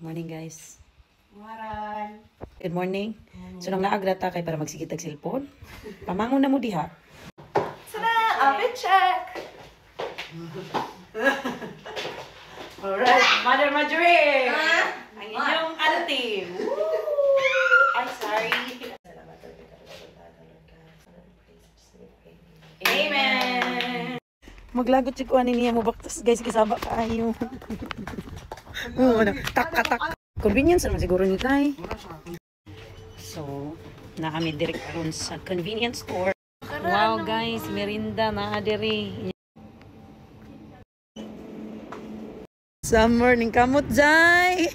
Morning guys. Maran. Good morning. So nang naagrata kay para magsigit og cellphone. Pamangon na mo diha. Sana, outfit check. Alright, Mother Marjorie. Ang inyong auntie. Ay, sorry. Amen. Maglagot si kuan niya mo baktas guys kasaba kaayo. Tak. Convenience naman siguro ni Tay. So, naami direct karon sa convenience store. Wow guys, merinda na diri. Summer ning kamot jay.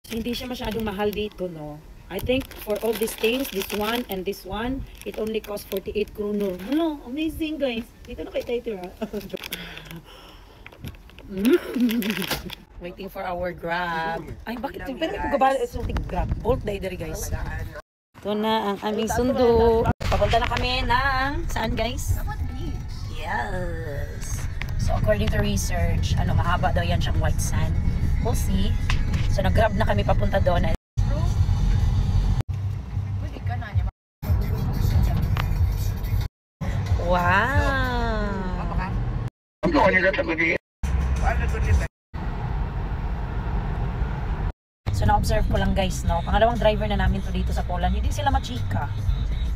Hindi siya masyadong mahal dito, no. I think for all these things, this one and this one, it only costs 48 kronor. Hello, amazing guys. Dito na kay Tay tira. Waiting for our Grab. Ay, bakit? Pero ito gabal sa Grab. Bolt dahil guys. Ito na ang aming sundo. Papunta na kami ng saan guys? Yes. So according to research, mahaba daw yan siyang white sand. We'll see. So nag-grab na kami papunta doon. Wow. So na-observe ko lang guys, no. Pangalawang driver na namin to dito sa Poland. Hindi sila machika.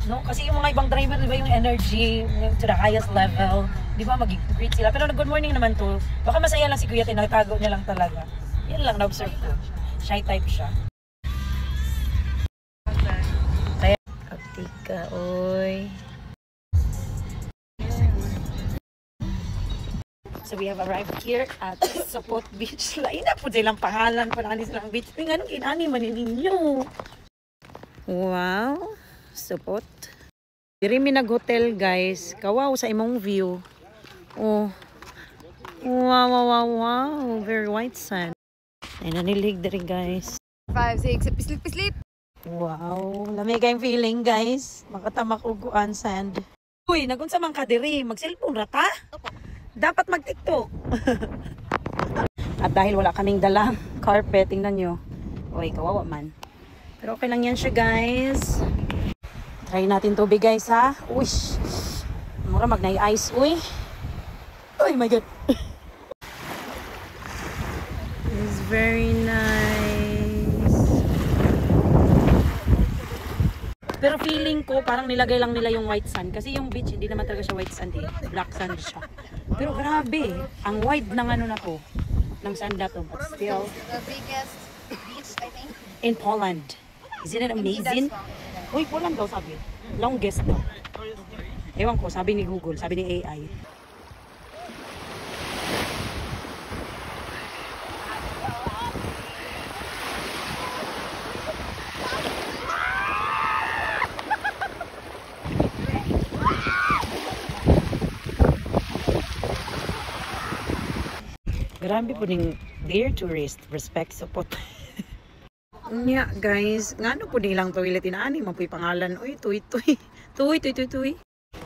No, kasi yung mga ibang driver, di ba, yung energy to the highest level, di ba, mag-greet sila. Pero good morning naman to. Baka masaya lang si Kuya, tinatago niya lang talaga. Yan lang na-observe ko. Shy type siya. Atika, oy. So we have arrived here at Sopot Beach. Lain na po silang pangalan pa na silang beach. Pero anong kinani manin ninyo? Wow. Sopot. Diri mi nag-hotel guys. Kawaw sa imong view. Oh. Wow. Very white sand. Ay nanilig diri guys. 5, 6, pislip. Wow. Lamig kayong feeling guys. Makatamak uguan sand. Uy, nagunsa man ka diri. Mag-cellphone rata? Opo. Dapat mag-TikTok. At dahil wala kaming dalang carpet, tingnan nyo. Uy, kawawa man. Pero okay lang yan siya guys. Try natin tubig guys ha. Uy. Mura mag-ice. Uy. Oh my god. It's very nice. Pero feeling ko parang nilagay lang nila yung white sand. Kasi yung beach hindi naman talaga siya white sand eh. Black sand siya. Pero grabe. Ang wide ng ano na to. Ng sand na to. But still. The biggest beach, I think. In Poland. Isn't it amazing? Uy, Poland daw sabi. Longest daw. Ewan ko, sabi ni Google, sabi ni AI. Grabe po ning dear tourist, respect support. Nya guys, ngano po nilang toilet inaani man po'y pangalan. Uy, tuy.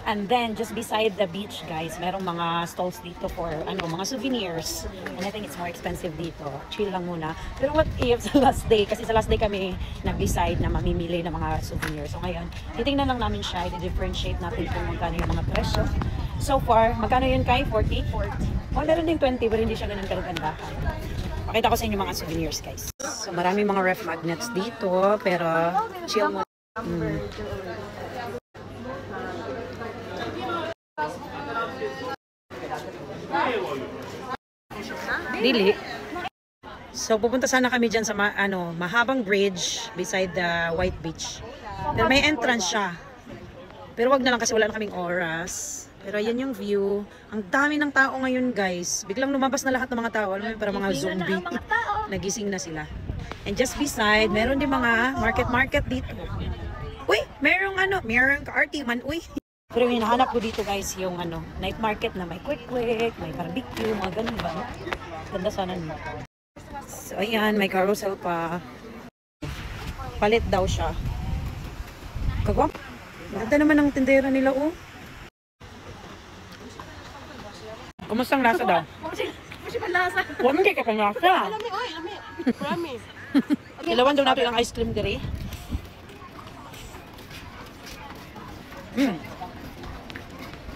And then just beside the beach guys, merong mga stalls dito for mga souvenirs. And I think it's more expensive dito. Chill lang muna. Pero what if sa last day, kasi sa last day kami nag-decide na mamimili ng mga souvenirs. So ngayon, titingnan lang namin siya, i-differentiate natin kung magkano yung mga presyo. So far, magkano yun kay 40? 40. Oh, meron din 20 pero hindi siya ganun kalaganda. Pakita ko sa inyo mga souvenirs guys. So marami mga ref magnets dito pero chill mo. Dili. So pupunta sana kami dyan sa mahabang bridge beside the white beach. Pero may entrance siya. Pero wag na lang kasi wala na kaming oras. Pero ayan yung view. Ang dami ng tao ngayon guys. Biglang lumabas na lahat ng mga tao. Alam mo para mga zombie. Nagising na sila. And just beside, meron din mga market dito. Uy, merong ka-arty man. Uy. Pero yung hinahanap ko dito guys, yung night market na may quick, may barbecue, mga ganun ba? Ganda sana nyo. So ayan, may carousel pa. Palit daw siya. Kagwap. Ganda naman ang tindera nila oh. Kumusta ang lasa daw? Kasi malasa. Huwag mo kaya ka lasa. Alami. Promise. Ilawan daw natin ang ice cream diri.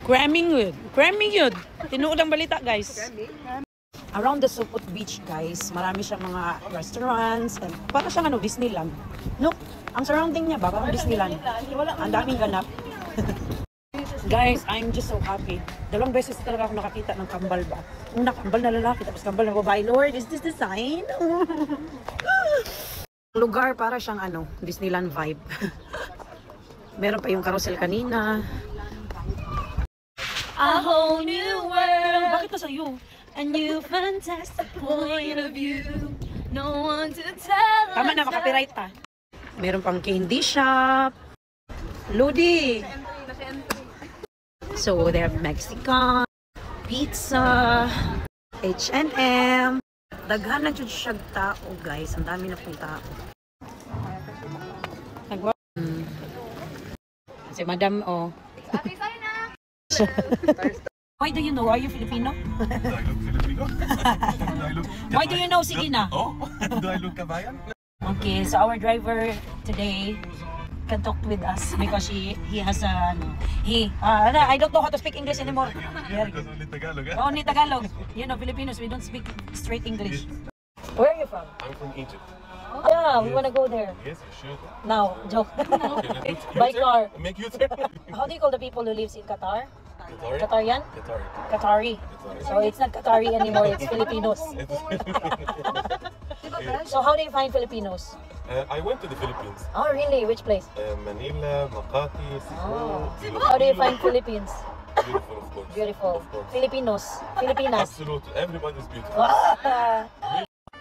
Creamy yun. Tinuod ang balita, guys. Around the Sopot Beach, guys, marami siyang mga restaurants and para siyang Disneyland. Look, ang surrounding niya ba, parang Disneyland. Ang daming ganap. Guys, I'm just so happy. Dalawang beses talaga ako nakakita ng kambal ba. Una, kambal na lalaki, tapos kambal na babae. Lord, is this the sign? Lugar para siyang Disneyland vibe. Meron pa yung carousel kanina. A whole new world. Bakit na sa'yo? A new fantastic point of view. No one to tell Tama na, us makapiright ta. Meron pang candy shop. Lodi. So, they have Mexican, pizza, H&M. Daghan na dyan siyang tao, guys. Ang dami na pong tao. Si Madam, oh. Ate, sorry na. Why do you know? Are you Filipino? Do I look Filipino? Why do you know? Sige na. Oh, do I look Kabayan? Okay, so our driver today can talk with us because he has I don't know how to speak English anymore. Because only Tagalog. Eh? Only Tagalog. You know, Filipinos, we don't speak straight English. Where are you from? I'm from Egypt. Yeah, we wanna go there. Yes, you should. Now, joke. Okay, By car. Make you turn. How do you call the people who lives in Qatar? Qatari? Qatarian? Qatari. Qatari. So it's not Qatari anymore, it's Filipinos. So how do you find Filipinos? I went to the Philippines. Oh, really? Which place? Manila, Makati, Cebu. Beautiful. How do you find Philippines? Beautiful, of course. Beautiful. Of course. Filipinos. Filipinas. Absolutely. Everybody's beautiful.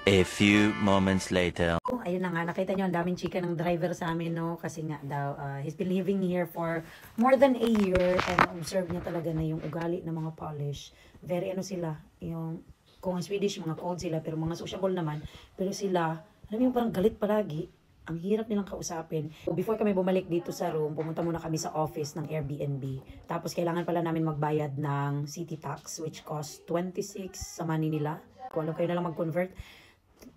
A few moments later. Oh, ayun na nga, nakita nyo, ang daming chika ng driver sa amin, no? Kasi nga daw, he's been living here for more than a year and observe niya talaga na yung ugali ng mga Polish. Very sila, yung, kung ang Swedish, mga cold sila, pero mga sociable naman. Pero sila, alam mo yung parang galit palagi. Ang hirap nilang kausapin. Before kami bumalik dito sa room, pumunta muna kami sa office ng Airbnb. Tapos kailangan pala namin magbayad ng city tax, which cost 26 sa money nila. Kung alam kayo na lang mag-convert.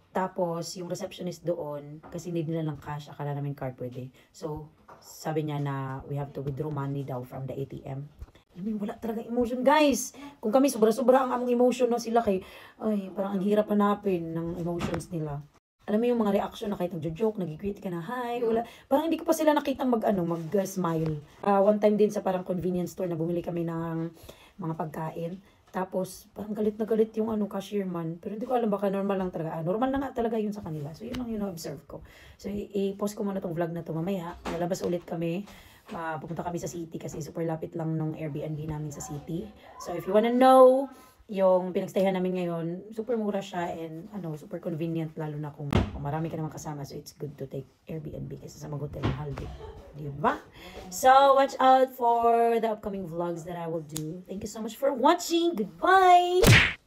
Tapos, yung receptionist doon, kasi hindi nila lang cash, akala namin card pwede. So, sabi niya na we have to withdraw money daw from the ATM. I mean, wala talaga emotion, guys. Kung kami, sobra-sobra ang among emotion, no, sila kay, ay, parang ang hirap hanapin ng emotions nila. Alam mo yung mga reaction na kahit nag-joke, nag-greet ka na, hi, wala. Parang hindi ko pa sila nakitang mag-smile. One time din sa parang convenience store na bumili kami ng mga pagkain. Tapos, parang galit na galit yung cashier man. Pero hindi ko alam, baka normal lang talaga. Normal na nga talaga yun sa kanila. So, yun lang yun observe ko. So, i-post ko muna tong vlog na to mamaya. Lalabas ulit kami. Pupunta kami sa city kasi super lapit lang nung Airbnb namin sa city. So, if you wanna know, yung pinagstayan namin ngayon, super mura siya and super convenient lalo na kung marami ka naman kasama. So, it's good to take Airbnb kasi sa mag-hotel ng haldi. Diba? So, watch out for the upcoming vlogs that I will do. Thank you so much for watching. Goodbye!